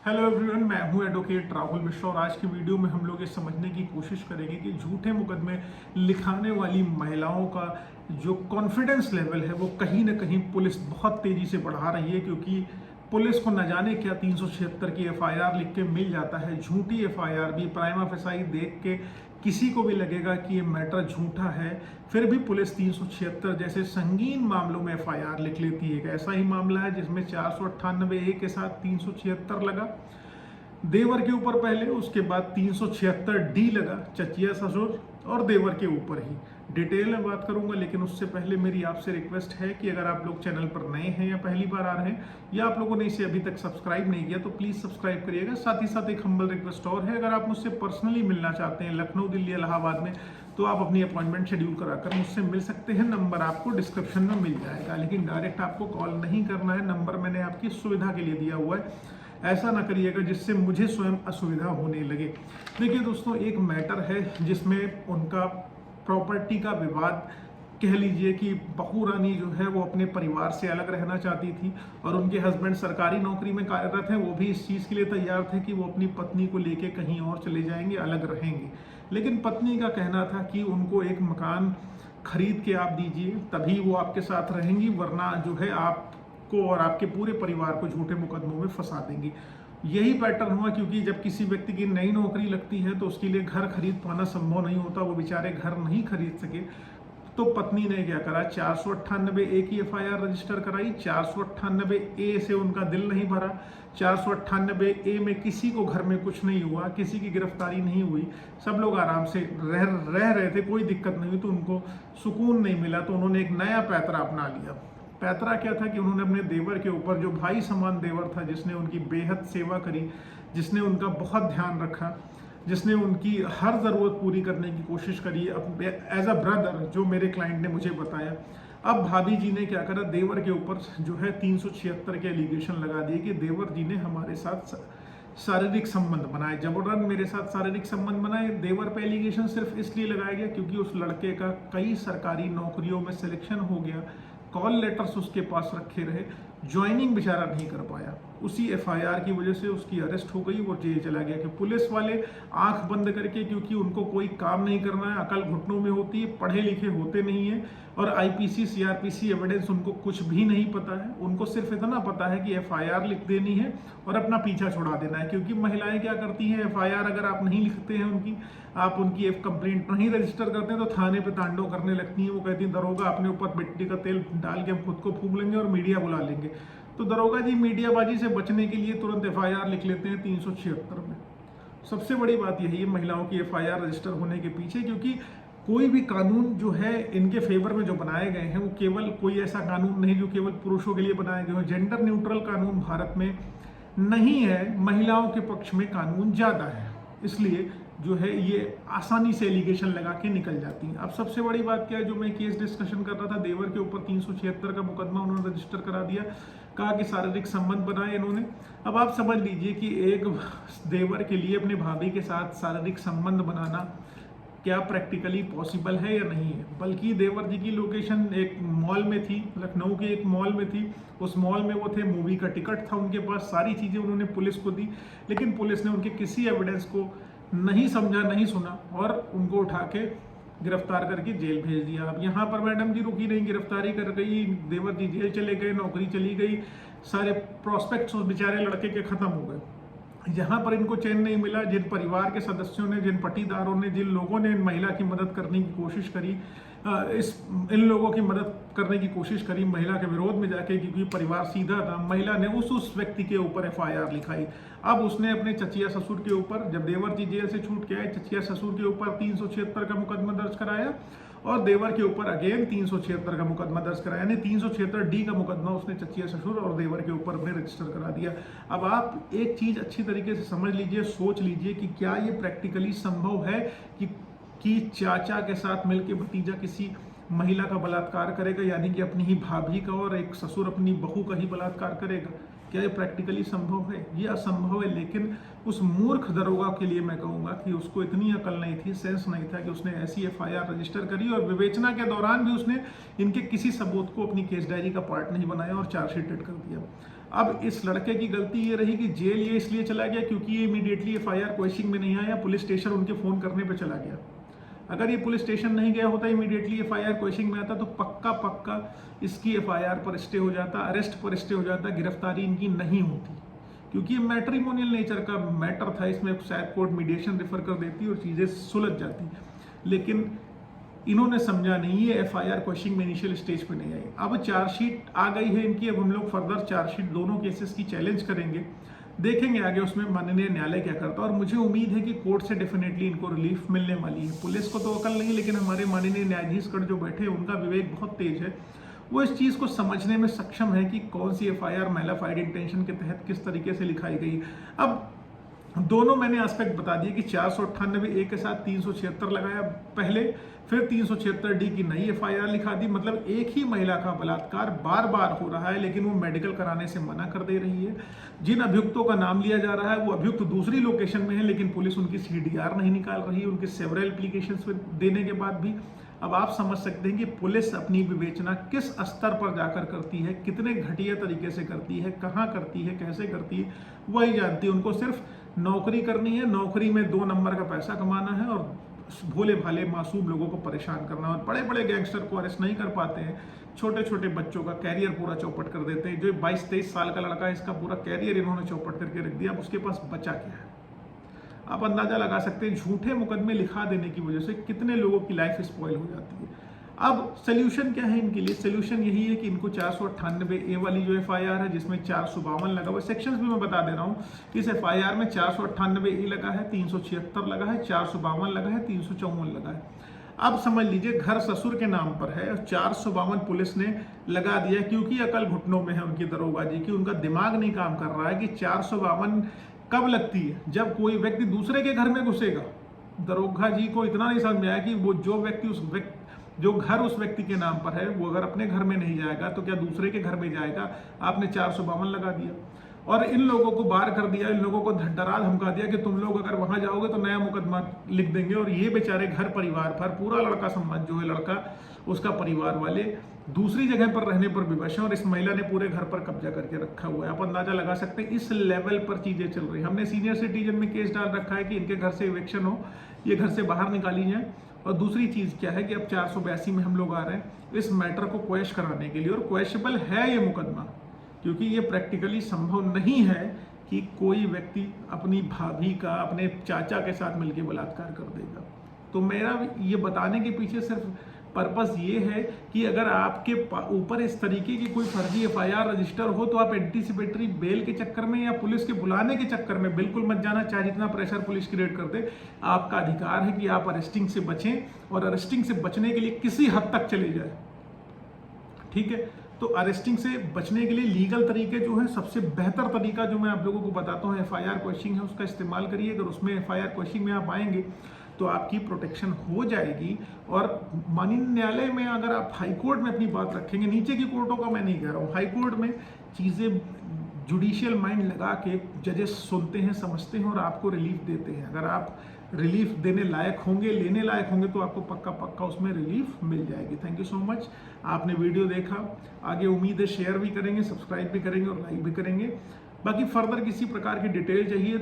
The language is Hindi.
हेलो एवरीवन, मैं हूं एडवोकेट राहुल मिश्रा और आज की वीडियो में हम लोग ये समझने की कोशिश करेंगे कि झूठे मुकदमे लिखाने वाली महिलाओं का जो कॉन्फिडेंस लेवल है वो कहीं ना कहीं पुलिस बहुत तेजी से बढ़ा रही है। क्योंकि पुलिस को न जाने क्या 376 की एफआईआर लिख के मिल जाता है। झूठी एफआईआर भी प्राइमा फेसाई देख के किसी को भी लगेगा कि ये मैटर झूठा है, फिर भी पुलिस 376 जैसे संगीन मामलों में एफआईआर लिख लेती है। एक ऐसा ही मामला है जिसमें 498A के साथ 376 लगा देवर के ऊपर पहले, उसके बाद 376D लगा चचिया ससुर और देवर के ऊपर ही। डिटेल में बात करूंगा, लेकिन उससे पहले मेरी आपसे रिक्वेस्ट है कि अगर आप लोग चैनल पर नए हैं या पहली बार आ रहे हैं या आप लोगों ने इसे अभी तक सब्सक्राइब नहीं किया तो प्लीज़ सब्सक्राइब करिएगा। साथ ही साथ एक हम्बल रिक्वेस्ट और है, अगर आप मुझसे पर्सनली मिलना चाहते हैं लखनऊ, दिल्ली, इलाहाबाद में, तो आप अपनी अपॉइंटमेंट शेड्यूल कराकर मुझसे मिल सकते हैं। नंबर आपको डिस्क्रिप्शन में मिल जाएगा, लेकिन डायरेक्ट आपको कॉल नहीं करना है। नंबर मैंने आपकी सुविधा के लिए दिया हुआ है, ऐसा ना करिएगा जिससे मुझे स्वयं असुविधा होने लगे। देखिए दोस्तों, एक मैटर है जिसमें उनका प्रॉपर्टी का विवाद, कह लीजिए कि बहू रानी जो है वो अपने परिवार से अलग रहना चाहती थी और उनके हस्बैंड सरकारी नौकरी में कार्यरत हैं। वो भी इस चीज़ के लिए तैयार थे कि वो अपनी पत्नी को लेके कहीं और चले जाएंगे, अलग रहेंगे। लेकिन पत्नी का कहना था कि उनको एक मकान खरीद के आप दीजिए, तभी वो आपके साथ रहेंगी, वरना जो है आपको और आपके पूरे परिवार को झूठे मुकदमों में फंसा देंगी। यही पैटर्न हुआ, क्योंकि जब किसी व्यक्ति की नई नौकरी लगती है तो उसके लिए घर खरीद पाना संभव नहीं होता, वो बेचारे घर नहीं खरीद सके। तो पत्नी ने क्या करा, 498A की एफआईआर रजिस्टर कराई। 498A से उनका दिल नहीं भरा। 498A में किसी को घर में कुछ नहीं हुआ, किसी की गिरफ्तारी नहीं हुई, सब लोग आराम से रह रहे थे, कोई दिक्कत नहीं हुई। तो उनको सुकून नहीं मिला, तो उन्होंने एक नया पैतरा अपना लिया। पैतरा क्या था कि उन्होंने अपने देवर के ऊपर, जो भाई समान देवर था, जिसने उनकी बेहद सेवा करी, जिसने उनका बहुत ध्यान रखा, जिसने उनकी हर ज़रूरत पूरी करने की कोशिश करी एज अ ब्रदर, जो मेरे क्लाइंट ने मुझे बताया। अब भाभी जी ने क्या करा, देवर के ऊपर जो है 376 के एलिगेशन लगा दिए कि देवर जी ने हमारे साथ शारीरिक संबंध बनाए, जबरन मेरे साथ शारीरिक संबंध बनाए। देवर पे एलिगेशन सिर्फ इसलिए लगाया गया क्योंकि उस लड़के का कई सरकारी नौकरियों में सिलेक्शन हो गया, कॉल लेटर्स उसके पास रखे रहे, ज्वाइनिंग बेचारा नहीं कर पाया। उसी एफआईआर की वजह से उसकी अरेस्ट हो गई, वो जेल चला गया। कि पुलिस वाले आंख बंद करके, क्योंकि उनको कोई काम नहीं करना है, अकल घुटनों में होती है, पढ़े लिखे होते नहीं है, और आईपीसी सीआरपीसी एविडेंस उनको कुछ भी नहीं पता है। उनको सिर्फ इतना पता है कि एफआईआर लिख देनी है और अपना पीछा छुड़ा देना है। क्योंकि महिलाएं क्या करती हैं, एफआईआर अगर आप नहीं लिखते हैं आप उनकी एक कंप्लेंट नहीं रजिस्टर करते हैं तो थाने पे तांडव करने लगती हैं। वो कहती हैं दरोगा अपने ऊपर मिट्टी का तेल डाल के हम खुद को फूंक लेंगे और मीडिया बुला लेंगे। तो दरोगा जी मीडियाबाजी से बचने के लिए तुरंत एफआईआर लिख लेते हैं 376 में। सबसे बड़ी बात यही है महिलाओं की एफआईआर रजिस्टर होने के पीछे, क्योंकि कोई भी कानून जो है इनके फेवर में जो बनाए गए हैं वो केवल कोई ऐसा कानून नहीं जो केवल पुरुषों के लिए बनाए गए हो। जेंडर न्यूट्रल कानून भारत में नहीं है, महिलाओं के पक्ष में कानून ज़्यादा है, इसलिए जो है ये आसानी से एलिगेशन लगा के निकल जाती हैं। अब सबसे बड़ी बात क्या है, जो मैं केस डिस्कशन कर रहा था, देवर के ऊपर 376 का मुकदमा उन्होंने रजिस्टर करा दिया, कहा कि शारीरिक संबंध बनाए इन्होंने। अब आप समझ लीजिए कि एक देवर के लिए अपने भाभी के साथ शारीरिक संबंध बनाना क्या प्रैक्टिकली पॉसिबल है या नहीं है। बल्कि देवर जी की लोकेशन एक मॉल में थी, लखनऊ के एक मॉल में थी। उस मॉल में वो थे, मूवी का टिकट था उनके पास, सारी चीज़ें उन्होंने पुलिस को दी, लेकिन पुलिस ने उनके किसी एविडेंस को नहीं समझा, नहीं सुना और उनको उठा के गिरफ्तार करके जेल भेज दिया। अब यहाँ पर मैडम जी रुकी नहीं, गिरफ्तारी कर गई, देवर जी जेल चले गए, नौकरी चली गई, सारे प्रोस्पेक्ट्स उस बेचारे लड़के के खत्म हो गए। यहाँ पर इनको चैन नहीं मिला। जिन परिवार के सदस्यों ने, जिन पटीदारों ने, जिन लोगों ने इन महिला की मदद करने की कोशिश करी, इन लोगों की मदद करने की कोशिश करी महिला के विरोध में जाके, क्योंकि परिवार सीधा था, महिला ने उस व्यक्ति के ऊपर एफआईआर लिखाई। अब उसने अपने चचिया ससुर के ऊपर, जब देवर जी जेल से छूट के आए, चचिया ससुर के ऊपर 376 का मुकदमा दर्ज कराया और देवर के ऊपर अगेन 376 का मुकदमा दर्ज कराया, यानी 376D का मुकदमा उसने चचिया ससुर और देवर के ऊपर अपने रजिस्टर करा दिया। अब आप एक चीज़ अच्छी तरीके से समझ लीजिए, सोच लीजिए कि क्या ये प्रैक्टिकली संभव है कि चाचा के साथ मिलकर भतीजा किसी महिला का बलात्कार करेगा, यानी कि अपनी ही भाभी का, और एक ससुर अपनी बहू का ही बलात्कार करेगा। क्या ये प्रैक्टिकली संभव है? ये असंभव है। लेकिन उस मूर्ख दरोगा के लिए मैं कहूँगा कि उसको इतनी अकल नहीं थी, सेंस नहीं था कि उसने ऐसी एफआईआर रजिस्टर करी और विवेचना के दौरान भी उसने इनके किसी सबूत को अपनी केस डायरी का पार्ट नहीं बनाया और चार्जशीटेड कर दिया। अब इस लड़के की गलती ये रही कि जेल ये इसलिए चला गया क्योंकि ये इमीडिएटली एफआईआर क्वेश्चनिंग में नहीं आया, पुलिस स्टेशन उनके फ़ोन करने पे चला गया। अगर ये पुलिस स्टेशन नहीं गया होता, इमीडिएटली एफआईआर क्वेश्चनिंग में आता, तो पक्का पक्का इसकी एफआईआर पर स्टे हो जाता, अरेस्ट पर स्टे हो जाता, गिरफ्तारी इनकी नहीं होती, क्योंकि ये मैट्रिमोनियल नेचर का मैटर था। इसमें शायद कोर्ट मीडिएशन रेफर कर देती और चीज़ें सुलझ जाती, लेकिन इन्होंने समझा नहीं, ये एफआईआर क्वेश्चनिंग में इनिशियल स्टेज पे नहीं आई। अब चार्जशीट आ गई है इनकी, अब हम लोग फर्दर चार्जशीट दोनों केसेस की चैलेंज करेंगे, देखेंगे आगे उसमें माननीय न्यायालय क्या करता है। और मुझे उम्मीद है कि कोर्ट से डेफिनेटली इनको रिलीफ मिलने वाली है। पुलिस को तो अकल नहीं, लेकिन हमारे माननीय न्यायाधीशगण जो बैठे हैं उनका विवेक बहुत तेज है, वो इस चीज़ को समझने में सक्षम है कि कौन सी एफआईआर मैलाफाइड इंटेंशन के तहत किस तरीके से लिखाई गई। अब दोनों मैंने एस्पेक्ट बता दिए कि 498A के साथ 376 लगाया पहले, फिर 376D की नई एफआईआर लिखा दी। मतलब एक ही महिला का बलात्कार बार बार हो रहा है, लेकिन वो मेडिकल कराने से मना कर दे रही है। जिन अभियुक्तों का नाम लिया जा रहा है वो अभियुक्त दूसरी लोकेशन में है, लेकिन पुलिस उनकी CDR नहीं निकाल रही है, उनके सेवरल एप्लीकेशंस देने के बाद भी। अब आप समझ सकते हैं कि पुलिस अपनी विवेचना किस स्तर पर जाकर करती है, कितने घटिया तरीके से करती है, कहाँ करती है, कैसे करती है, वही जानती है। उनको सिर्फ नौकरी करनी है, नौकरी में 2 नंबर का पैसा कमाना है और भोले भाले मासूम लोगों को परेशान करना है। और बड़े बड़े गैंगस्टर को अरेस्ट नहीं कर पाते हैं, छोटे छोटे बच्चों का कैरियर पूरा चौपट कर देते हैं। जो 22-23 साल का लड़का है, इसका पूरा कैरियर इन्होंने चौपट करके रख दिया। अब उसके पास बचा क्या है? आप अंदाजा लगा सकते हैं झूठे मुकदमे लिखा देने की वजह से कितने लोगों की लाइफ स्पॉइल हो जाती है। अब सोल्यूशन क्या है इनके लिए? सोल्यूशन यही है कि इनको 498A वाली जो एफआईआर है, जिसमें 452 लगा हुआ, सेक्शंस भी मैं बता दे रहा हूँ। इस एफआईआर में 498A लगा है, 376 लगा है, 452 लगा है, 354 लगा है। अब समझ लीजिए घर ससुर के नाम पर है और 452 पुलिस ने लगा दिया, क्योंकि अकल घुटनों में है उनकी दरोगा जी की। उनका दिमाग नहीं काम कर रहा है कि 452 कब लगती है, जब कोई व्यक्ति दूसरे के घर में घुसेगा। दरोगा जी को इतना नहीं समझ में आया कि वो जो व्यक्ति जो घर उस व्यक्ति के नाम पर है, वो अगर अपने घर में नहीं जाएगा तो क्या दूसरे के घर में जाएगा। आपने 452 लगा दिया और इन लोगों को बार कर दिया, इन लोगों को डरा धमका दिया कि तुम लोग अगर वहां जाओगे तो नया मुकदमा लिख देंगे। और ये बेचारे घर परिवार पर पूरा लड़का समाज जो है, लड़का उसका परिवार वाले दूसरी जगह पर रहने पर विवश है और इस महिला ने पूरे घर पर कब्जा करके रखा हुआ है। आप अंदाजा लगा सकते हैं इस लेवल पर चीजें चल रही है। हमने सीनियर सिटीजन में केस डाल रखा है कि इनके घर से इवेक्शन हो, ये घर से बाहर निकाली जाए। और दूसरी चीज क्या है कि अब 482 में हम लोग आ रहे हैं इस मैटर को क्वेश कराने के लिए। और क्वेशेबल है ये मुकदमा, क्योंकि ये प्रैक्टिकली संभव नहीं है कि कोई व्यक्ति अपनी भाभी का अपने चाचा के साथ मिलकर बलात्कार कर देगा। तो मेरा ये बताने के पीछे सिर्फ पर्पस ये है कि अगर आपके ऊपर इस तरीके की कोई फर्जी एफआईआर रजिस्टर हो तो आप एंटीसिपेटरी बेल के चक्कर में या पुलिस के बुलाने के चक्कर में बिल्कुल मत जाना, चाहे जितना प्रेशर पुलिस क्रिएट कर दे। आपका अधिकार है कि आप अरेस्टिंग से बचें और अरेस्टिंग से बचने के लिए किसी हद तक चले जाए, ठीक है। तो अरेस्टिंग से बचने के लिए लीगल तरीके जो है, सबसे बेहतर तरीका जो मैं आप लोगों को बताता हूँ एफआईआर क्वेश्चनिंग है, उसका इस्तेमाल करिए। अगर उसमें एफआईआर क्वेश्चनिंग में आप आएंगे तो आपकी प्रोटेक्शन हो जाएगी। और माननीय न्यायालय में अगर आप हाई कोर्ट में अपनी बात रखेंगे, नीचे की कोर्टों का मैं नहीं कह रहा हूँ, हाई कोर्ट में चीज़ें जुडिशियल माइंड लगा के जजेस सुनते हैं, समझते हैं और आपको रिलीफ देते हैं। अगर आप रिलीफ देने लायक होंगे, लेने लायक होंगे, तो आपको पक्का पक्का उसमें रिलीफ मिल जाएगी। थैंक यू सो मच, आपने वीडियो देखा। आगे उम्मीद है शेयर भी करेंगे, सब्सक्राइब भी करेंगे और लाइक भी करेंगे। बाकी फर्दर किसी प्रकार की डिटेल चाहिए